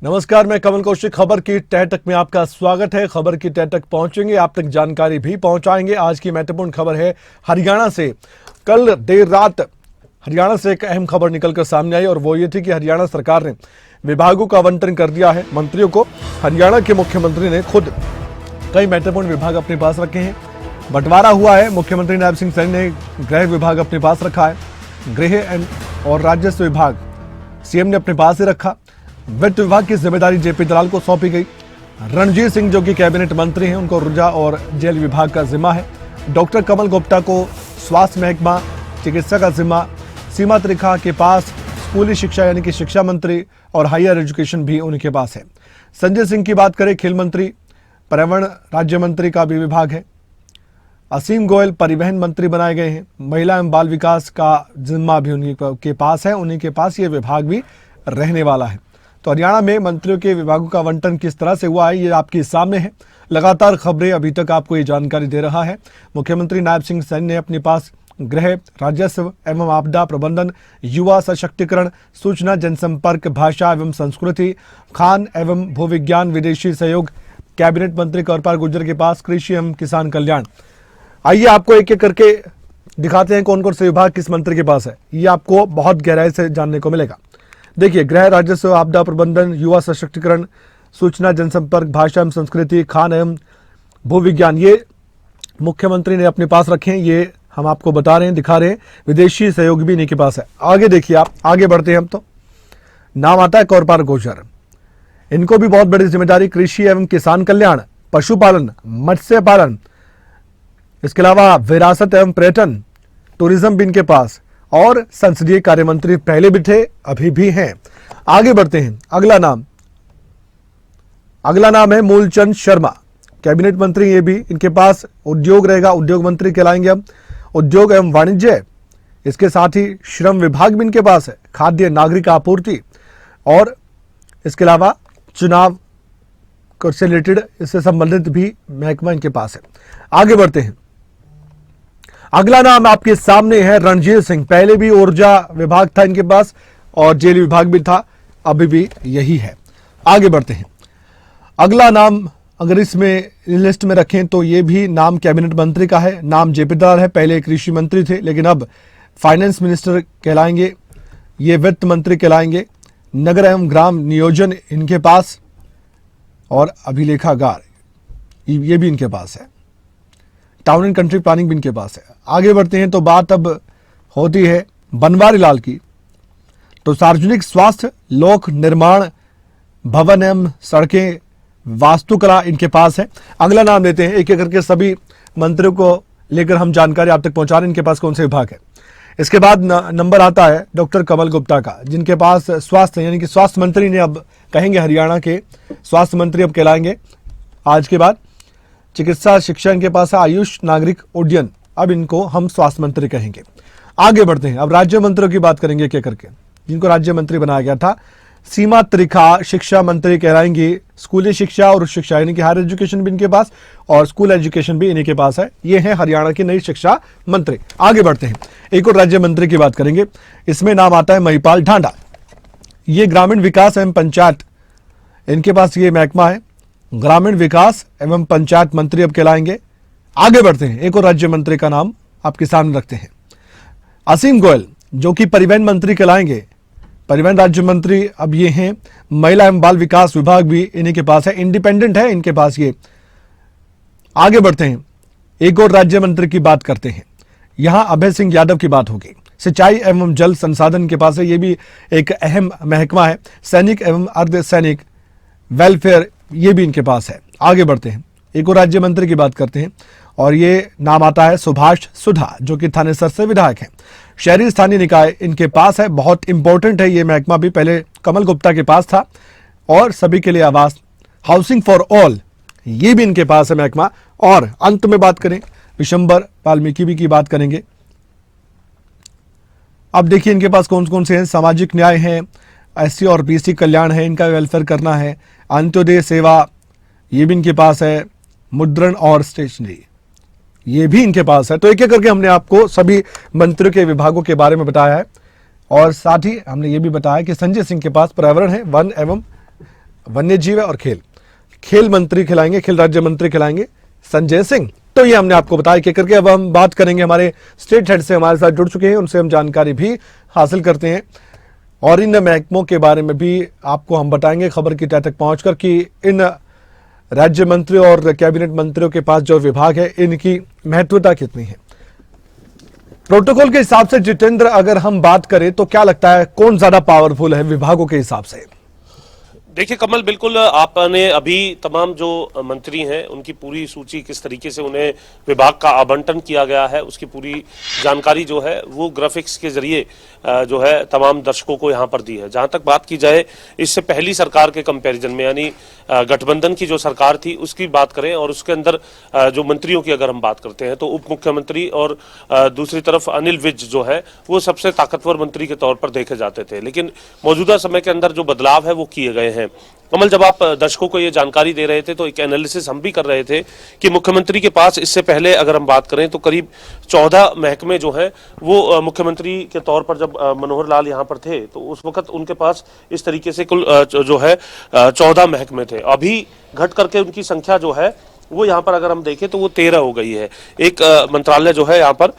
नमस्कार, मैं कमल कौशिक। खबर की तह तक में आपका स्वागत है। खबर की तह तक पहुंचेंगे, आप तक जानकारी भी पहुंचाएंगे। आज की महत्वपूर्ण खबर है हरियाणा से। कल देर रात हरियाणा से एक अहम खबर निकलकर सामने आई और वो ये थी कि हरियाणा सरकार ने विभागों का आवंटन कर दिया है मंत्रियों को। हरियाणा के मुख्यमंत्री ने खुद कई महत्वपूर्ण विभाग अपने पास रखे हैं। बंटवारा हुआ है। मुख्यमंत्री नायब सिंह सैनी ने गृह विभाग अपने पास रखा है। गृह और राजस्व विभाग सीएम ने अपने पास ही रखा। वित्त विभाग की जिम्मेदारी जेपी दलाल को सौंपी गई। रणजीत सिंह जो कि कैबिनेट मंत्री हैं, उनको ऊर्जा और जेल विभाग का जिम्मा है। डॉक्टर कमल गुप्ता को स्वास्थ्य महकमा, चिकित्सा का जिम्मा। सीमा त्रिखा के पास स्कूली शिक्षा यानी कि शिक्षा मंत्री और हायर एजुकेशन भी उनके पास है। संजय सिंह की बात करें, खेल मंत्री, पर्यावरण राज्य मंत्री का भी विभाग है। असीम गोयल परिवहन मंत्री बनाए गए हैं। महिला एवं बाल विकास का जिम्मा भी उन्हीं के पास है। उन्हीं के पास ये विभाग भी रहने वाला है। तो हरियाणा में मंत्रियों के विभागों का आवंटन किस तरह से हुआ है, ये आपके सामने है। लगातार खबरें अभी तक आपको ये जानकारी दे रहा है। मुख्यमंत्री नायब सिंह सैनी ने अपने पास गृह, राजस्व एवं आपदा प्रबंधन, युवा सशक्तिकरण, सूचना जनसंपर्क, भाषा एवं संस्कृति, खान एवं भूविज्ञान, विदेशी सहयोग। कैबिनेट मंत्री कौरपाल गुर्जर के पास कृषि एवं किसान कल्याण। आइए आपको एक एक करके दिखाते हैं कौन कौन से विभाग किस मंत्री के पास है। ये आपको बहुत गहराई से जानने को मिलेगा। देखिए, गृह, राजस्व, आपदा प्रबंधन, युवा सशक्तिकरण, सूचना जनसंपर्क, भाषा एवं संस्कृति, खान एवं भूविज्ञान, ये मुख्यमंत्री ने अपने पास रखे हैं। ये हम आपको बता रहे हैं, दिखा रहे हैं। विदेशी सहयोग भी इन्हीं के पास है। आगे देखिए, आप आगे बढ़ते हैं हम तो नाम आता है कौरपाल गुर्जर। इनको भी बहुत बड़ी जिम्मेदारी, कृषि एवं किसान कल्याण, पशुपालन, मत्स्य पालन, इसके अलावा विरासत एवं पर्यटन, टूरिज्म भी इनके पास, और संसदीय कार्य मंत्री पहले भी थे, अभी भी हैं। आगे बढ़ते हैं। अगला नाम है मूलचंद शर्मा, कैबिनेट मंत्री। ये भी इनके पास उद्योग रहेगा, उद्योग मंत्री कहलाएंगे अब। उद्योग एवं वाणिज्य, इसके साथ ही श्रम विभाग भी इनके पास है। खाद्य नागरिक आपूर्ति, और इसके अलावा चुनाव से रिलेटेड, इससे संबंधित भी महकमा इनके पास है। आगे बढ़ते हैं। अगला नाम आपके सामने है रणजीत सिंह। पहले भी ऊर्जा विभाग था इनके पास और जेल विभाग भी था, अभी भी यही है। आगे बढ़ते हैं। अगला नाम अगर इसमें लिस्ट में रखें तो ये भी नाम कैबिनेट मंत्री का है। नाम जेपी दलाल है। पहले कृषि मंत्री थे, लेकिन अब फाइनेंस मिनिस्टर कहलाएंगे। ये वित्त मंत्री कहलाएंगे। नगर एवं ग्राम नियोजन इनके पास, और अभिलेखागार ये भी इनके पास है। टाउन एंड कंट्री प्लानिंग भी इनके पास है। आगे बढ़ते हैं तो बात अब होती है बनवारी लाल की। तो सार्वजनिक स्वास्थ्य, लोक निर्माण, भवन एवं सड़कें, वास्तुकला इनके पास है। अगला नाम लेते हैं, एक एक करके सभी मंत्रियों को लेकर हम जानकारी आप तक पहुंचा रहे हैं इनके पास कौन से विभाग है। इसके बाद नंबर आता है डॉक्टर कमल गुप्ता का, जिनके पास स्वास्थ्य यानी कि स्वास्थ्य मंत्री ने अब कहेंगे, हरियाणा के स्वास्थ्य मंत्री अब कहलाएंगे आज के बाद। चिकित्सा शिक्षा इनके पास है। आयुष, नागरिक उड्डयन, अब इनको हम स्वास्थ्य मंत्री कहेंगे। आगे बढ़ते हैं। अब राज्य मंत्रियों की बात करेंगे क्या करके, जिनको राज्य मंत्री बनाया गया था। सीमा त्रिखा शिक्षा मंत्री कहलाएंगी। स्कूली शिक्षा और शिक्षा यानी कि हायर एजुकेशन भी इनके पास, और स्कूल एजुकेशन भी इन्हीं के पास है। ये है हरियाणा की नई शिक्षा मंत्री। आगे बढ़ते हैं। एक और राज्य मंत्री की बात करेंगे। इसमें नाम आता है महिपाल ढांडा। ये ग्रामीण विकास एवं पंचायत, इनके पास ये महकमा है। ग्रामीण विकास एवं पंचायत मंत्री अब कहलाएंगे। आगे बढ़ते हैं। एक और राज्य मंत्री का नाम आपके सामने रखते हैं, असीम गोयल, जो कि परिवहन मंत्री कहलाएंगे। परिवहन राज्य मंत्री अब ये हैं। महिला एवं बाल विकास विभाग भी इन्हीं के पास है, इंडिपेंडेंट है इनके पास ये। आगे बढ़ते हैं। एक और राज्य मंत्री की बात करते हैं। यहां अभय सिंह यादव की बात होगी। सिंचाई एवं जल संसाधन के पास है, ये भी एक अहम महकमा है। सैनिक एवं अर्ध सैनिक वेलफेयर, ये भी इनके पास है। आगे बढ़ते हैं। एक और राज्य मंत्री की बात करते हैं, और ये नाम आता है सुभाष सुधा, जो कि थानेसर से विधायक हैं। शहरी स्थानीय निकाय इनके पास है, बहुत इंपॉर्टेंट है ये महकमा भी। पहले कमल गुप्ता के पास था। और सभी के लिए आवास, हाउसिंग फॉर ऑल, ये भी इनके पास है महकमा। और अंत में बात करें, विशंबर वाल्मीकि भी की बात करेंगे। अब देखिए इनके पास कौन कौन से हैं। सामाजिक न्याय है, एससी और बीसी कल्याण है, इनका वेलफेयर करना है। अंत्योदय सेवा, ये भी इनके पास है। मुद्रण और स्टेशनरी, ये भी इनके पास है। तो एक एक करके हमने आपको सभी मंत्रियों के विभागों के बारे में बताया है। और साथ ही हमने ये भी बताया कि संजय सिंह के पास पर्यावरण है, वन एवं वन्य जीव और खेल, खेल मंत्री खिलाएंगे, खेल राज्य मंत्री खिलाएंगे संजय सिंह। तो ये हमने आपको बताया कि करके अब हम बात करेंगे, हमारे स्टेट हेड से हमारे साथ जुड़ चुके हैं, उनसे हम जानकारी भी हासिल करते हैं और इन महकमों के बारे में भी आपको हम बताएंगे खबर की तह तक पहुंचकर कि इन राज्य मंत्री और कैबिनेट मंत्रियों के पास जो विभाग है इनकी महत्वता कितनी है। प्रोटोकॉल के हिसाब से जितेंद्र, अगर हम बात करें तो क्या लगता है कौन ज्यादा पावरफुल है विभागों के हिसाब से? देखिए कमल, बिल्कुल आपने अभी तमाम जो मंत्री हैं उनकी पूरी सूची, किस तरीके से उन्हें विभाग का आवंटन किया गया है, उसकी पूरी जानकारी जो है वो ग्राफिक्स के जरिए जो है तमाम दर्शकों को यहाँ पर दी है। जहाँ तक बात की जाए इससे पहली सरकार के कंपैरिजन में, यानी गठबंधन की जो सरकार थी उसकी बात करें और उसके अंदर जो मंत्रियों की अगर हम बात करते हैं तो उप मुख्यमंत्री और दूसरी तरफ अनिल विज जो है वो सबसे ताकतवर मंत्री के तौर पर देखे जाते थे। लेकिन मौजूदा समय के अंदर जो बदलाव है वो किए गए हैं। कमल, जब आप दर्शकों को ये जानकारी दे रहे थे तो एक एनालिसिस हम भी कर रहे थे कि मुख्यमंत्री के पास इससे पहले अगर हम बात करें तो करीब 14 महकमे जो हैं वो मुख्यमंत्री के तौर पर जब मनोहर लाल यहाँ पर थे तो उस वक्त उनके पास इस तरीके से कुल जो है 14 महकमे थे। अभी घट करके उनकी संख्या जो है वो यहाँ पर अगर हम देखें तो वो 13 हो गई है। एक मंत्रालय जो है यहाँ पर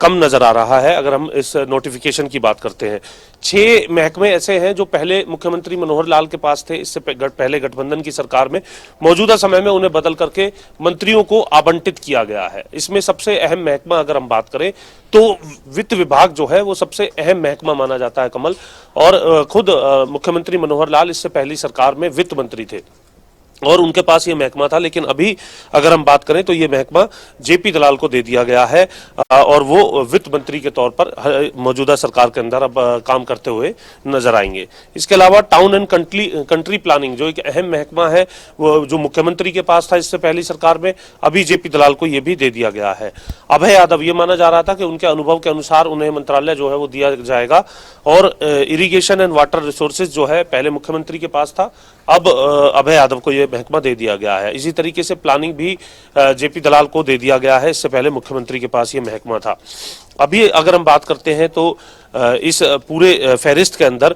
कम नजर आ रहा है अगर हम इस नोटिफिकेशन की बात करते हैं। 6 महकमे ऐसे हैं जो पहले मुख्यमंत्री मनोहर लाल के पास थे, इससे पहले गठबंधन की सरकार में। मौजूदा समय में उन्हें बदल करके मंत्रियों को आवंटित किया गया है। इसमें सबसे अहम महकमा अगर हम बात करें तो वित्त विभाग जो है वो सबसे अहम महकमा माना जाता है कमल। और खुद मुख्यमंत्री मनोहर लाल इससे पहली सरकार में वित्त मंत्री थे और उनके पास ये महकमा था, लेकिन अभी अगर हम बात करें तो ये महकमा जेपी दलाल को दे दिया गया है और वो वित्त मंत्री के तौर पर मौजूदा सरकार के अंदर अब काम करते हुए नजर आएंगे। इसके अलावा टाउन एंड कंट्री प्लानिंग जो एक अहम महकमा है वो जो मुख्यमंत्री के पास था इससे पहली सरकार में, अभी जेपी दलाल को ये भी दे दिया गया है। अभय यादव, ये माना जा रहा था कि उनके अनुभव के अनुसार उन्हें मंत्रालय जो है वो दिया जाएगा और इरिगेशन एंड वाटर रिसोर्सेज जो है पहले मुख्यमंत्री के पास था, अब अभय यादव को यह महकमा दे दिया गया है। इसी तरीके से प्लानिंग भी जेपी दलाल को दे दिया गया है, इससे पहले मुख्यमंत्री के पास यह महकमा था। अभी अगर हम बात करते हैं तो इस पूरे फहरिस्त के अंदर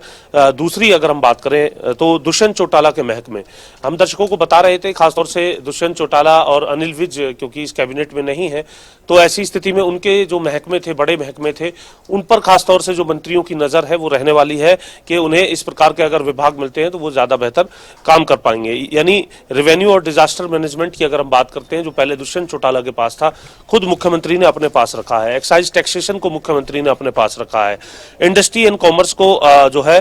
दूसरी अगर हम बात करें तो दुष्यंत चौटाला के महकमे हम दर्शकों को बता रहे थे, खासतौर से दुष्यंत चौटाला और अनिल विज क्योंकि इस कैबिनेट में नहीं है तो ऐसी स्थिति में उनके जो महकमे थे, बड़े महकमे थे, उन पर खासतौर से जो मंत्रियों की नजर है वो रहने वाली है कि उन्हें इस प्रकार के अगर विभाग मिलते हैं तो वो ज्यादा बेहतर काम कर पाएंगे। यानी रेवेन्यू और डिजास्टर मैनेजमेंट की अगर हम बात करते हैं जो पहले दुष्यंत चौटाला के पास था, खुद मुख्यमंत्री ने अपने पास रखा है। एक्साइज टैक्सेशन को मुख्यमंत्री ने अपने पास रखा है। इंडस्ट्री एंड कॉमर्स को जो है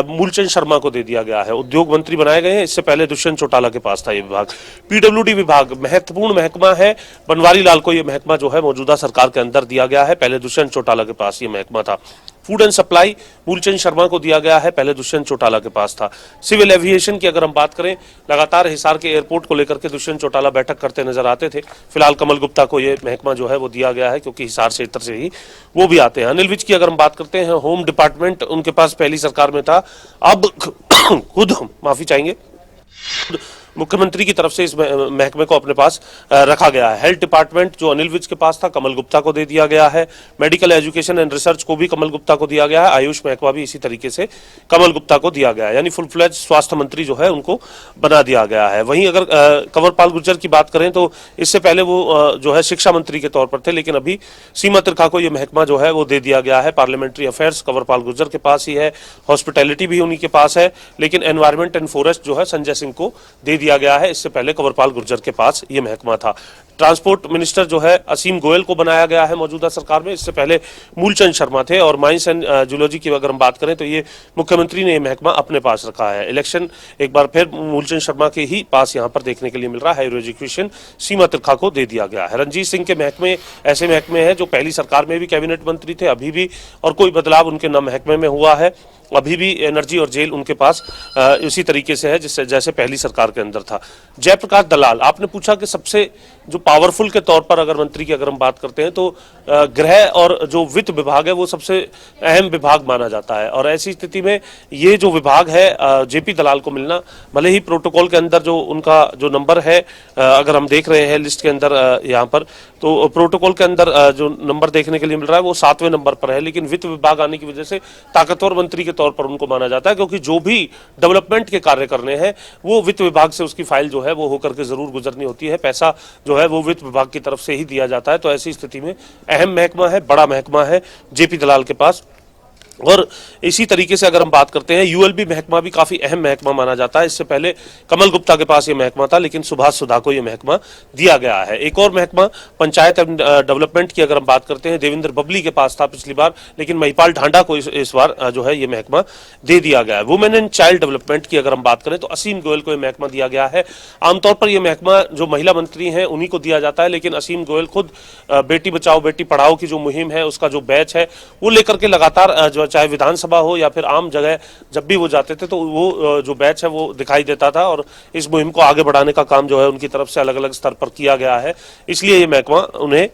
मूलचंद शर्मा को दे दिया गया है, उद्योग मंत्री बनाए गए हैं, इससे पहले दुष्यंत चौटाला के पास था ये विभाग। पीडब्ल्यूडी विभाग महत्वपूर्ण महकमा है, बनवारी लाल को यह महकमा जो है मौजूदा सरकार के अंदर दिया गया है, पहले दुष्यंत चौटाला के पास ये महकमा था। Food and supply Moolchand Sharma को दिया गया है, पहले दुष्यंत चौटाला के पास था। सिविल एविएशन की अगर हम बात करें, लगातार हिसार के एयरपोर्ट को लेकर के दुष्यंत चौटाला बैठक करते नजर आते थे, फिलहाल कमल गुप्ता को यह महकमा जो है वो दिया गया है क्योंकि हिसार क्षेत्र से ही वो भी आते हैं। अनिल विज की अगर हम बात करते हैं, होम डिपार्टमेंट उनके पास पहली सरकार में था, अब खुद माफी चाहेंगे मुख्यमंत्री की तरफ से इस महकमे को अपने पास रखा गया है। हेल्थ डिपार्टमेंट जो अनिल विज के पास था कमल गुप्ता को दे दिया गया है। मेडिकल एजुकेशन एंड रिसर्च को भी कमल गुप्ता को दिया गया है। आयुष महकमा भी इसी तरीके से कमल गुप्ता को दिया गया है, यानी फुल फ्लेज स्वास्थ्य मंत्री जो है उनको बना दिया गया है। वहीं अगर कंवरपाल गुर्जर की बात करें तो इससे पहले वो जो है शिक्षा मंत्री के तौर पर थे, लेकिन अभी सीमा त्रिखा को यह महकमा जो है वो दे दिया गया है। पार्लियामेंट्री अफेयर्स कंवरपाल गुर्जर के पास ही है, हॉस्पिटैलिटी भी उन्हीं के पास है, लेकिन एनवायरमेंट एंड फॉरेस्ट जो है संजय सिंह को दे दिया गया है, इससे पहले कंवरपाल गुर्जर के पास यह महकमा था। ट्रांसपोर्ट मिनिस्टर जो है असीम गोयल को बनाया गया है मौजूदा सरकार में, इससे पहले मूलचंद शर्मा थे। और माइंस एंड जूलॉजी की अगर हम बात करें तो ये मुख्यमंत्री ने यह महकमा अपने पास रखा है। इलेक्शन एक बार फिर मूलचंद शर्मा के ही पास यहां पर देखने के लिए मिल रहा है। हायर एजुकेशन सीमा त्रिखा को दे दिया गया है। रणजीत सिंह के महकमे ऐसे महकमे हैं जो पहली सरकार में भी कैबिनेट मंत्री थे, अभी भी, और कोई बदलाव उनके न महकमे में हुआ है। अभी भी एनर्जी और जेल उनके पास इसी तरीके से है जैसे पहली सरकार के अंदर था। जयप्रकाश दलाल, आपने पूछा कि सबसे जो पावरफुल के तौर पर अगर मंत्री की अगर हम बात करते हैं तो गृह और जो वित्त विभाग है वो सबसे अहम विभाग माना जाता है। और ऐसी स्थिति में ये जो विभाग है जेपी दलाल को मिलना, भले ही प्रोटोकॉल के अंदर जो उनका जो नंबर है अगर हम देख रहे हैं लिस्ट के अंदर यहाँ पर, तो प्रोटोकॉल के अंदर जो नंबर देखने के लिए मिल रहा है वो 7वें नंबर पर है, लेकिन वित्त विभाग आने की वजह से ताकतवर मंत्री के तौर पर उनको माना जाता है, क्योंकि जो भी डेवलपमेंट के कार्य करने हैं वो वित्त विभाग से उसकी फाइल जो है वो होकर के जरूर गुजरनी होती है, पैसा जो है वो वित्त विभाग की तरफ से ही दिया जाता है। तो ऐसी स्थिति में अहम महकमा है, बड़ा महकमा है जेपी दलाल के पास। और इसी तरीके से अगर हम बात करते हैं यूएलबी महकमा भी काफी अहम महकमा माना जाता है। इससे पहले कमल गुप्ता के पास ये महकमा था, लेकिन सुभाष सुधा को ये महकमा दिया गया है। एक और महकमा पंचायत एवं डेवलपमेंट की अगर हम बात करते हैं, देवेंद्र बबली के पास था पिछली बार, लेकिन महिपाल ढांडा को इस बार जो है ये महकमा दे दिया गया है। वुमेन एंड चाइल्ड डेवलपमेंट की अगर हम बात करें तो असीम गोयल को यह महकमा दिया गया है। आमतौर पर यह महकमा जो महिला मंत्री हैं उन्हीं को दिया जाता है, लेकिन असीम गोयल खुद बेटी बचाओ बेटी पढ़ाओ की जो मुहिम है उसका जो बैच है वो लेकर के लगातार जो चाहे विधानसभा हो या फिर आम जगह जब भी वो जाते थे तो वो जो बैच है वो दिखाई देता था, और इस मुहिम को आगे बढ़ाने का काम जो है उनकी तरफ से अलग अलग स्तर पर किया गया है, इसलिए ये महकमा उन्हें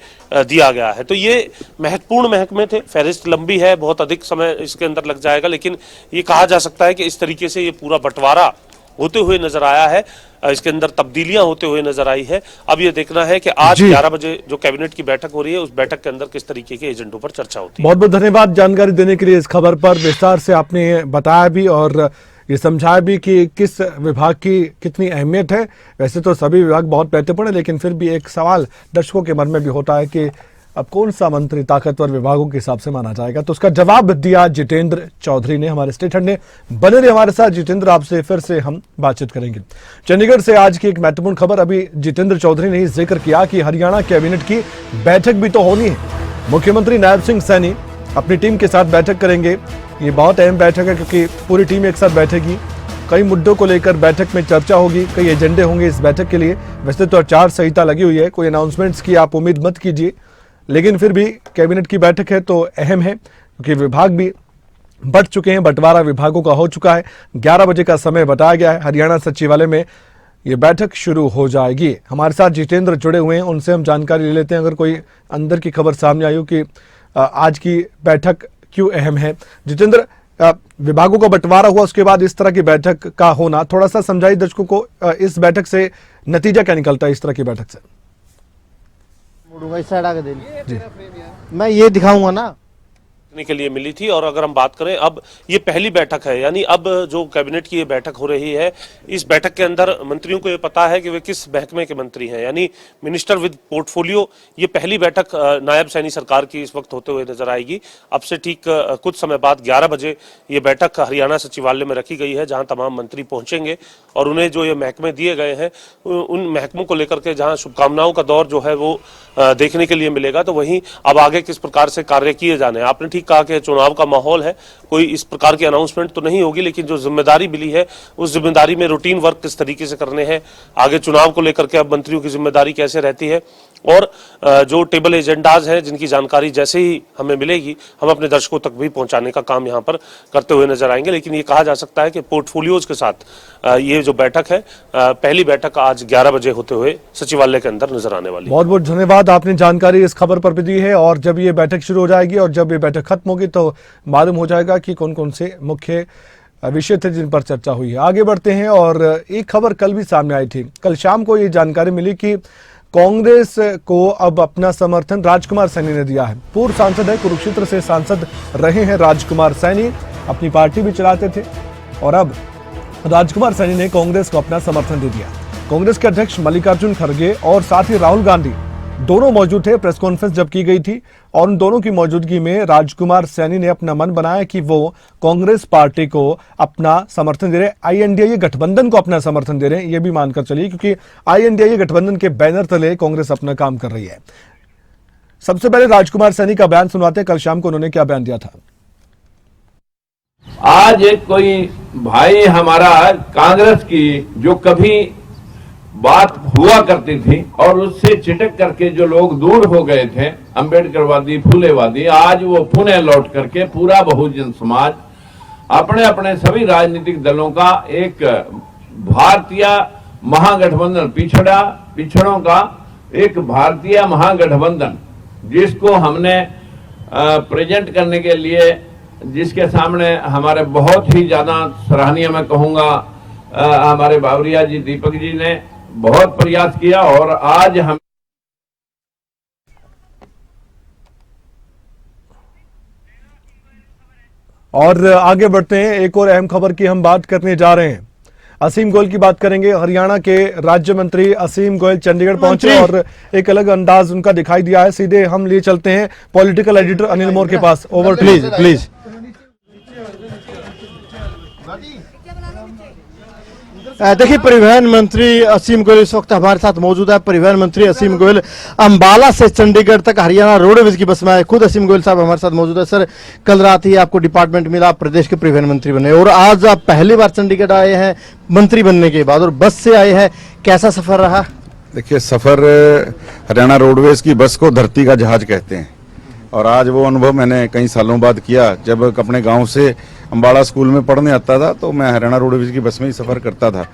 दिया गया है। तो ये महत्वपूर्ण महकमे थे, फहरिस्त लंबी है, बहुत अधिक समय इसके अंदर लग जाएगा, लेकिन ये कहा जा सकता है कि इस तरीके से ये पूरा बंटवारा होते हुए नजर आया है, इसके अंदर तब्दीलियां होते हुए नजर आई है। अब ये देखना है कि आज 11 बजे जो कैबिनेट की बैठक हो रही है उस बैठक के अंदर किस तरीके के एजेंडों पर चर्चा होती है। बहुत बहुत धन्यवाद जानकारी देने के लिए। इस खबर पर विस्तार से आपने बताया भी और ये समझाया भी कि किस विभाग की कितनी अहमियत है। वैसे तो सभी विभाग बहुत महत्वपूर्ण है, लेकिन फिर भी एक सवाल दर्शकों के मन में भी होता है कि अब कौन सा मंत्री ताकतवर विभागों के हिसाब से माना जाएगा। तो उसका जवाब दिया जितेंद्र चौधरी ने, हमारे स्टेट हेड ने। बने रहे हमारे साथ जितेंद्र, आपसे फिर से हम बातचीत करेंगे। चंडीगढ़ से आज की एक महत्वपूर्ण खबर, अभी जितेंद्र चौधरी ने जिक्र किया कि हरियाणा कैबिनेट की बैठक भी तो होनी है। मुख्यमंत्री नायब सिंह सैनी अपनी टीम के साथ बैठक करेंगे। ये बहुत अहम बैठक है क्योंकि पूरी टीम एक साथ बैठेगी, कई मुद्दों को लेकर बैठक में चर्चा होगी, कई एजेंडे होंगे इस बैठक के लिए। वैसे तो आचार संहिता लगी हुई है, कोई अनाउंसमेंट्स की आप उम्मीद मत कीजिए, लेकिन फिर भी कैबिनेट की बैठक है तो अहम है क्योंकि विभाग भी बढ़ चुके हैं, बंटवारा विभागों का हो चुका है। 11 बजे का समय बताया गया है, हरियाणा सचिवालय में ये बैठक शुरू हो जाएगी। हमारे साथ जितेंद्र जुड़े हुए हैं, उनसे हम जानकारी ले लेते हैं अगर कोई अंदर की खबर सामने आई हो कि आज की बैठक क्यों अहम है। जितेंद्र, विभागों का बंटवारा हुआ, उसके बाद इस तरह की बैठक का होना, थोड़ा सा समझाइए दर्शकों को इस बैठक से नतीजा क्या निकलता है इस तरह की बैठक से। इस साइड आके दे जी, मैं ये दिखाऊंगा ना के लिए मिली थी। और अगर हम बात करें अब ये पहली बैठक है, यानी अब जो कैबिनेट की ये बैठक हो रही है, इस बैठक के अंदर मंत्रियों को ये पता है कि वे किस महकमे के मंत्री हैं, यानी मिनिस्टर विद पोर्टफोलियो। ये पहली बैठक नायब सैनी सरकार की इस वक्त होते हुए नजर आएगी। अब से ठीक कुछ समय बाद 11 बजे ये बैठक हरियाणा सचिवालय में रखी गई है, जहां तमाम मंत्री पहुंचेंगे और उन्हें जो ये महकमे दिए गए हैं उन महकमों को लेकर के जहां शुभकामनाओं का दौर जो है वो देखने के लिए मिलेगा। तो वहीं अब आगे किस प्रकार से कार्य किए जाने, आपने ठीक कहा कि चुनाव का माहौल है, कोई इस प्रकार की अनाउंसमेंट तो नहीं होगी, लेकिन जो जिम्मेदारी मिली है उस जिम्मेदारी में रूटीन वर्क किस तरीके से करने हैं, आगे चुनाव को लेकर के अब मंत्रियों की जिम्मेदारी कैसे रहती है, और जो टेबल एजेंडाज हैं जिनकी जानकारी जैसे ही हमें मिलेगी हम अपने दर्शकों तक भी पहुंचाने का काम यहां पर करते हुए नजर आएंगे। लेकिन ये कहा जा सकता है कि पोर्टफोलियोज के साथ ये जो बैठक है, पहली बैठक आज 11 बजे होते हुए सचिवालय के अंदर नजर आने वाली है। बहुत बहुत धन्यवाद, आपने जानकारी इस खबर पर भी दी है। और जब ये बैठक शुरू हो जाएगी और जब ये बैठक खत्म होगी तो मालूम हो जाएगा कि कौन कौन से मुख्य विषय थे जिन पर चर्चा हुई है। आगे बढ़ते हैं और एक खबर कल भी सामने आई थी। कल शाम को ये जानकारी मिली कि कांग्रेस को अब अपना समर्थन राजकुमार सैनी ने दिया है। पूर्व सांसद है, कुरुक्षेत्र से सांसद रहे हैं राजकुमार सैनी, अपनी पार्टी भी चलाते थे और अब राजकुमार सैनी ने कांग्रेस को अपना समर्थन दे दिया। कांग्रेस के अध्यक्ष मल्लिकार्जुन खड़गे और साथ ही राहुल गांधी दोनों मौजूद थे। प्रेस कॉन्फ्रेंस जब की गई थी और उन दोनों की मौजूदगी में राजकुमार सैनी ने अपना मन बनाया कि वो कांग्रेस पार्टी को अपना समर्थन दे रहे, INDA गठबंधन को अपना समर्थन दे रहे हैं, ये भी मानकर चलिए, क्योंकि INDA गठबंधन के बैनर तले कांग्रेस अपना काम कर रही है। सबसे पहले राजकुमार सैनी का बयान सुनवाते हैं, कल शाम को उन्होंने क्या बयान दिया था। आज एक कोई भाई हमारा कांग्रेस की जो कभी बात हुआ करती थी और उससे चिटक करके जो लोग दूर हो गए थे, अंबेडकरवादी फूलेवादी, आज वो पुनः लौट करके पूरा बहुजन समाज अपने अपने सभी राजनीतिक दलों का एक भारतीय महागठबंधन पिछड़ों का एक भारतीय महागठबंधन जिसको हमने प्रेजेंट करने के लिए, जिसके सामने हमारे बहुत ही ज्यादा सराहनीय, मैं कहूंगा, हमारे बावरिया जी, दीपक जी ने बहुत प्रयास किया और आज हम और आगे बढ़ते हैं। एक और अहम खबर की हम बात करने जा रहे हैं। असीम गोयल की बात करेंगे। हरियाणा के राज्य मंत्री असीम गोयल चंडीगढ़ पहुंचे और एक अलग अंदाज उनका दिखाई दिया है। सीधे हम लिए चलते हैं पॉलिटिकल एडिटर अनिल मोर के पास। Over please please. देखिए, परिवहन मंत्री असीम गोयल इस वक्त हमारे साथ मौजूद है। परिवहन मंत्री असीम गोयल अंबाला से चंडीगढ़ तक हरियाणा रोडवेज की बस में आए। खुद असीम गोयल साहब हमारे साथ मौजूद है। सर, कल रात ही आपको डिपार्टमेंट मिला, आप प्रदेश के परिवहन मंत्री बने और आज आप पहली बार चंडीगढ़ आए हैं मंत्री बनने के बाद और बस से आए हैं। कैसा सफर रहा? देखिए, सफर हरियाणा रोडवेज की बस को धरती का जहाज कहते हैं और आज वो अनुभव मैंने कई सालों बाद किया। जब अपने गांव से अंबाला स्कूल में पढ़ने आता था तो मैं हरियाणा रोडवेज की बस में ही सफर करता था।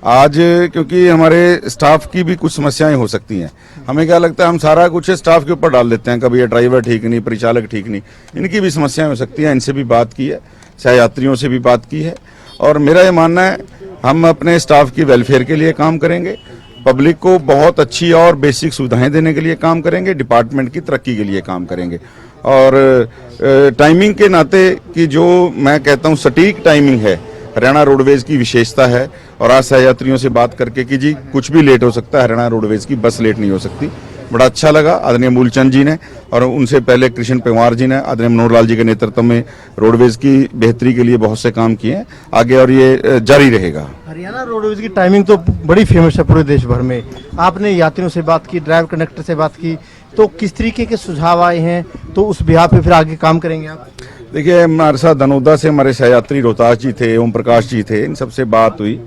आज क्योंकि हमारे स्टाफ की भी कुछ समस्याएं हो सकती हैं, हमें क्या लगता है हम सारा कुछ स्टाफ के ऊपर डाल देते हैं। कभी ये ड्राइवर ठीक नहीं, परिचालक ठीक नहीं, इनकी भी समस्याएं हो सकती हैं। इनसे भी बात की है, सहयात्रियों से भी बात की है और मेरा ये मानना है हम अपने स्टाफ की वेलफेयर के लिए काम करेंगे, पब्लिक को बहुत अच्छी और बेसिक सुविधाएं देने के लिए काम करेंगे, डिपार्टमेंट की तरक्की के लिए काम करेंगे। और टाइमिंग के नाते कि जो मैं कहता हूँ सटीक टाइमिंग है, हरियाणा रोडवेज की विशेषता है। और आज सहयात्रियों से बात करके कि जी कुछ भी लेट हो सकता है, हरियाणा रोडवेज की बस लेट नहीं हो सकती, बड़ा अच्छा लगा। आदरणीय मूलचंद जी ने और उनसे पहले कृष्ण पंवार जी ने, आदरणीय मनोहर लाल जी के नेतृत्व में रोडवेज की बेहतरी के लिए बहुत से काम किए हैं आगे और ये जारी रहेगा। हरियाणा रोडवेज की टाइमिंग तो बड़ी फेमस है पूरे देश भर में। आपने यात्रियों से बात की, ड्राइवर कंडक्टर से बात की, तो किस तरीके के सुझाव आए हैं? तो उस बिहार पे फिर आगे काम करेंगे आप? देखिए, हमारे साथ धनोदा से हमारे सहयात्री रोहतास जी थे, ओम प्रकाश जी थे, इन सबसे बात हुई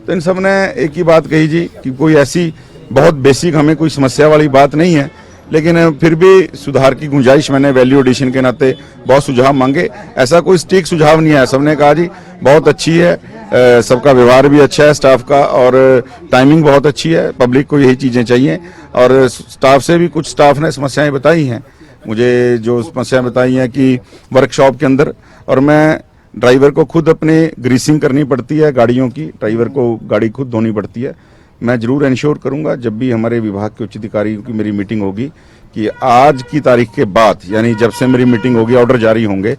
तो इन सब ने एक ही बात कही जी कि कोई ऐसी बहुत बेसिक हमें कोई समस्या वाली बात नहीं है, लेकिन फिर भी सुधार की गुंजाइश। मैंने वैल्यू एडिशन के नाते बहुत सुझाव मांगे, ऐसा कोई स्टिक सुझाव नहीं है। सबने कहा जी बहुत अच्छी है, सबका व्यवहार भी अच्छा है स्टाफ का और टाइमिंग बहुत अच्छी है, पब्लिक को यही चीज़ें चाहिए। और स्टाफ से भी कुछ स्टाफ ने समस्याएं बताई हैं मुझे, जो समस्याएं बताई हैं कि वर्कशॉप के अंदर, और मैं ड्राइवर को खुद अपने ग्रीसिंग करनी पड़ती है गाड़ियों की, ड्राइवर को गाड़ी खुद धोनी पड़ती है। मैं जरूर इंश्योर करूंगा जब भी हमारे विभाग के उच्च अधिकारियों की मेरी मीटिंग होगी कि आज की तारीख के बाद, यानी जब से मेरी मीटिंग होगी, ऑर्डर जारी होंगे,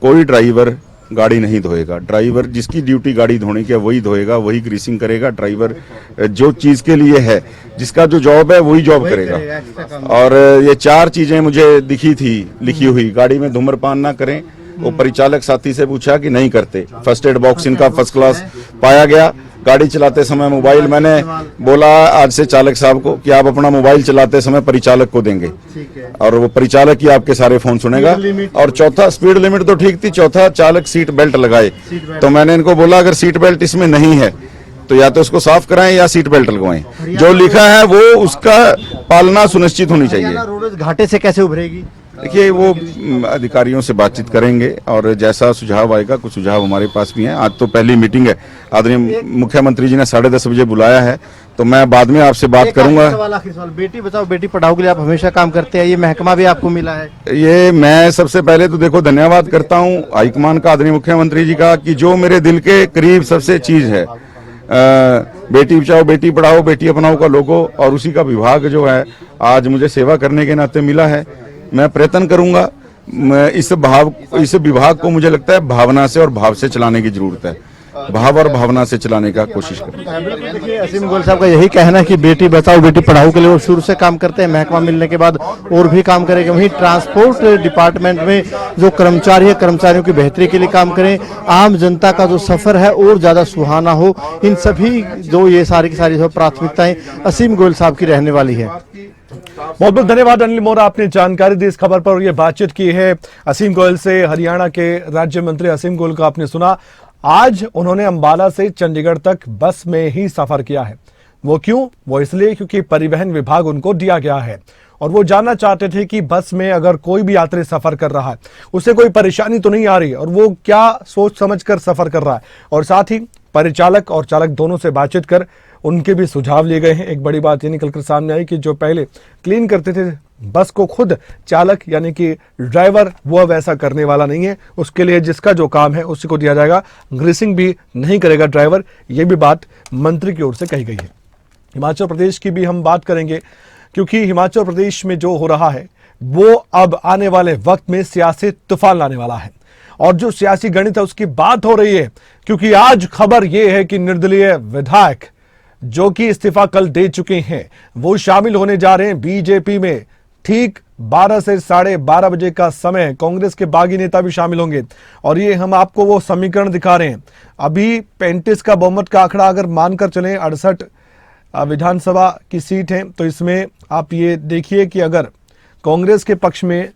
कोई ड्राइवर गाड़ी नहीं धोएगा। ड्राइवर जिसकी ड्यूटी गाड़ी धोने की है वही धोएगा, वही ग्रीसिंग करेगा। ड्राइवर जो चीज के लिए है, जिसका जो जॉब है वही जॉब करेगा। और ये 4 चीजें मुझे दिखी थी लिखी हुई, गाड़ी में धूम्रपान ना करें, वो परिचालक साथी से पूछा कि नहीं करते। फर्स्ट एड बॉक्स इनका फर्स्ट क्लास पाया गया। गाड़ी चलाते समय मोबाइल, मैंने बोला आज से चालक साहब को कि आप अपना मोबाइल चलाते समय परिचालक को देंगे और वो परिचालक ही आपके सारे फोन सुनेगा। और चौथा, स्पीड लिमिट तो ठीक थी, चौथा चालक सीट बेल्ट लगाए। तो मैंने इनको बोला अगर सीट बेल्ट इसमें नहीं है तो या तो उसको साफ कराएं या सीट बेल्ट लगवाएं, जो लिखा है वो उसका पालना सुनिश्चित होनी चाहिए। रोडवेज घाटे से कैसे उभरेगी? देखिए, वो अधिकारियों से बातचीत करेंगे और जैसा सुझाव आएगा, कुछ सुझाव हमारे पास भी हैं। आज तो पहली मीटिंग है, आदरणीय मुख्यमंत्री जी ने 10:30 बजे बुलाया है, तो मैं बाद में आपसे बात करूंगा। आखिरी सवाल, बेटी बचाओ बेटी पढ़ाओ के लिए आप हमेशा काम करते हैं, ये महकमा भी आपको मिला है। ये मैं सबसे पहले तो देखो धन्यवाद करता हूँ हाईकमान का, आदरणीय मुख्यमंत्री जी का, कि जो मेरे दिल के करीब सबसे चीज है, बेटी बचाओ बेटी पढ़ाओ बेटी अपनाओ का लोगो, और उसी का विभाग जो है आज मुझे सेवा करने के नाते मिला है। मैं प्रयत्न करूंगा, इस विभाग को मुझे लगता है भावना से और भाव से चलाने की जरूरत है, भाव और भावना से चलाने का कोशिश करें। देखिए, असीम गोयल साहब का यही कहना है कि बेटी बचाओ बेटी पढ़ाओ के लिए वो शुरू से काम करते हैं, महकमा मिलने के बाद और भी काम करेंगे। वहीं ट्रांसपोर्ट डिपार्टमेंट में जो कर्मचारी है, कर्मचारियों की बेहतरी के लिए काम करें, आम जनता का जो सफर है और ज्यादा सुहाना हो। इन सभी जो ये सारी की सारी जो प्राथमिकताएं असीम गोयल साहब की रहने वाली है। बहुत बहुत धन्यवाद अनिल मोरा, आपने जानकारी दी इस खबर पर और ये बातचीत की है असीम गोयल से। हरियाणा के राज्य मंत्री असीम गोयल का आपने सुना। आज उन्होंने अंबाला से चंडीगढ़ तक बस में ही सफर किया है। वो क्यों? वो इसलिए क्योंकि परिवहन विभाग उनको दिया गया है और वो जानना चाहते थे कि बस में अगर कोई भी यात्री सफर कर रहा है उसे कोई परेशानी तो नहीं आ रही और वो क्या सोच समझ कर सफर कर रहा है, और साथ ही परिचालक और चालक दोनों से बातचीत कर उनके भी सुझाव लिए गए हैं। एक बड़ी बात ये निकलकर सामने आई कि जो पहले क्लीन करते थे बस को खुद चालक यानी कि ड्राइवर, वो अब ऐसा करने वाला नहीं है। उसके लिए जिसका जो काम है उसी को दिया जाएगा, ग्रीसिंग भी नहीं करेगा ड्राइवर। ये भी बात मंत्री की ओर से कही गई है। हिमाचल प्रदेश की भी हम बात करेंगे, क्योंकि हिमाचल प्रदेश में जो हो रहा है वो अब आने वाले वक्त में सियासी तूफान लाने वाला है। और जो सियासी गणित है उसकी बात हो रही है, क्योंकि आज खबर यह है कि निर्दलीय विधायक जो कि इस्तीफा कल दे चुके हैं वो शामिल होने जा रहे हैं बीजेपी में। ठीक 12 से 12:30 बजे का समय कांग्रेस के बागी नेता भी शामिल होंगे। और ये हम आपको वो समीकरण दिखा रहे हैं। अभी 35 का बहुमत का आंकड़ा अगर मानकर चलें, 68 विधानसभा की सीट है, तो इसमें आप ये देखिए कि अगर कांग्रेस के पक्ष में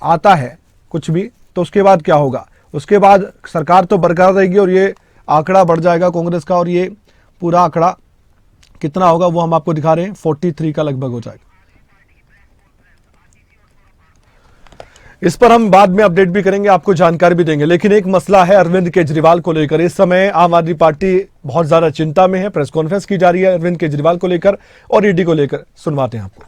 आता है कुछ भी तो उसके बाद क्या होगा। उसके बाद सरकार तो बरकरार रहेगी और ये आंकड़ा बढ़ जाएगा कांग्रेस का। और ये पूरा आंकड़ा कितना होगा वो हम आपको दिखा रहे हैं, 43 का लगभग हो जाएगा। इस पर हम बाद में अपडेट भी करेंगे, आपको जानकारी भी देंगे। लेकिन एक मसला है अरविंद केजरीवाल को लेकर। इस समय आम आदमी पार्टी बहुत ज्यादा चिंता में है। प्रेस कॉन्फ्रेंस की जा रही है अरविंद केजरीवाल को लेकर और ईडी को लेकर। सुनवाते हैं आपको।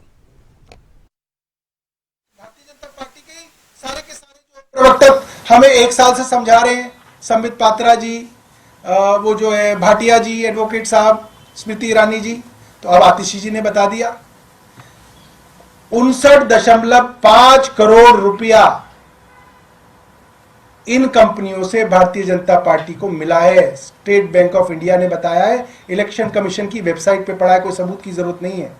भारतीय जनता पार्टी के सारे के सारे जो प्रवक्ता हमें एक साल से समझा रहे हैं, संबित पात्रा जी, वो जो है भाटिया जी, एडवोकेट साहब, स्मृति ईरानी जी, तो अब आतिशी जी ने बता दिया 59.5 करोड़ रुपया इन कंपनियों से भारतीय जनता पार्टी को मिला है। स्टेट बैंक ऑफ इंडिया ने बताया है, इलेक्शन कमीशन की वेबसाइट पे पढ़ा है, कोई सबूत की जरूरत नहीं है।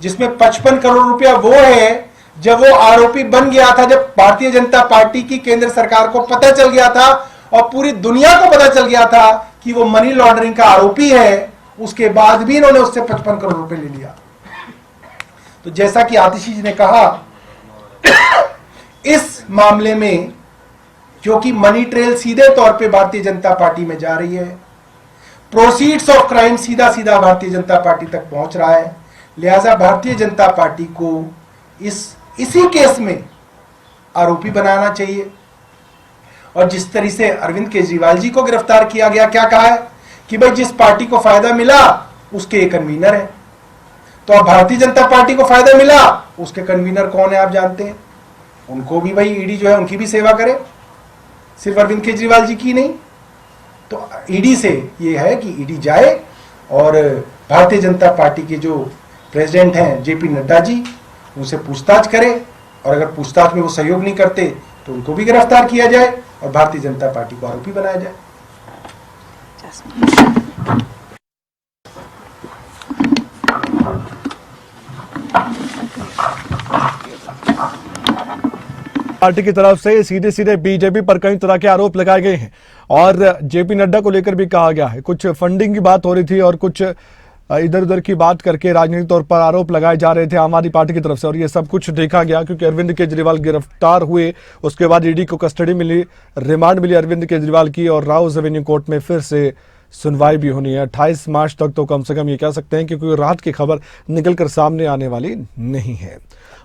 जिसमें 55 करोड़ रुपया वो है जब वो आरोपी बन गया था, जब भारतीय जनता पार्टी की केंद्र सरकार को पता चल गया था और पूरी दुनिया को पता चल गया था कि वो मनी लॉन्ड्रिंग का आरोपी है। उसके बाद भी इन्होंने उससे 55 करोड़ रुपए ले लिया। तो जैसा कि आतिशी जी ने कहा, इस मामले में क्योंकि मनी ट्रेल सीधे तौर पे भारतीय जनता पार्टी में जा रही है, प्रोसीड्स ऑफ क्राइम सीधा सीधा भारतीय जनता पार्टी तक पहुंच रहा है, लिहाजा भारतीय जनता पार्टी को इसी केस में आरोपी बनाना चाहिए। और जिस तरह से अरविंद केजरीवाल जी को गिरफ्तार किया गया, क्या कहा है कि भाई जिस पार्टी को फायदा मिला उसके कन्वीनर है। तो अब भारतीय जनता पार्टी को फायदा मिला, उसके कन्वीनर कौन है आप जानते हैं। उनको भी भाई ईडी जो है उनकी भी सेवा करे, सिर्फ अरविंद केजरीवाल जी की नहीं। तो ईडी से ये है कि ईडी जाए और भारतीय जनता पार्टी के जो प्रेसिडेंट हैं जेपी नड्डा जी, उनसे पूछताछ करे और अगर पूछताछ में वो सहयोग नहीं करते तो उनको भी गिरफ्तार किया जाए और भारतीय जनता पार्टी को आरोपी बनाया जाए। पार्टी की तरफ से सीधे सीधे बीजेपी पर कई तरह के आरोप लगाए गए हैं और जेपी नड्डा को लेकर भी कहा गया है। कुछ फंडिंग की बात हो रही थी और कुछ इधर उधर की बात करके राजनीतिक तौर पर आरोप लगाए जा रहे थे आम आदमी पार्टी की तरफ से। और ये सब कुछ देखा गया क्योंकि अरविंद केजरीवाल गिरफ्तार हुए, उसके बाद ईडी को कस्टडी मिली, रिमांड मिली अरविंद केजरीवाल की और राउज एवेन्यू कोर्ट में फिर से सुनवाई भी होनी है 28 मार्च तक। तो कम से कम ये कह सकते हैं कि कोई राहत की खबर निकलकर सामने आने वाली नहीं है।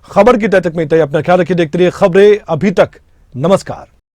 खबर की तय तक में तय, अपना ख्याल रखिए, देखते रहिए खबरें अभी तक। नमस्कार।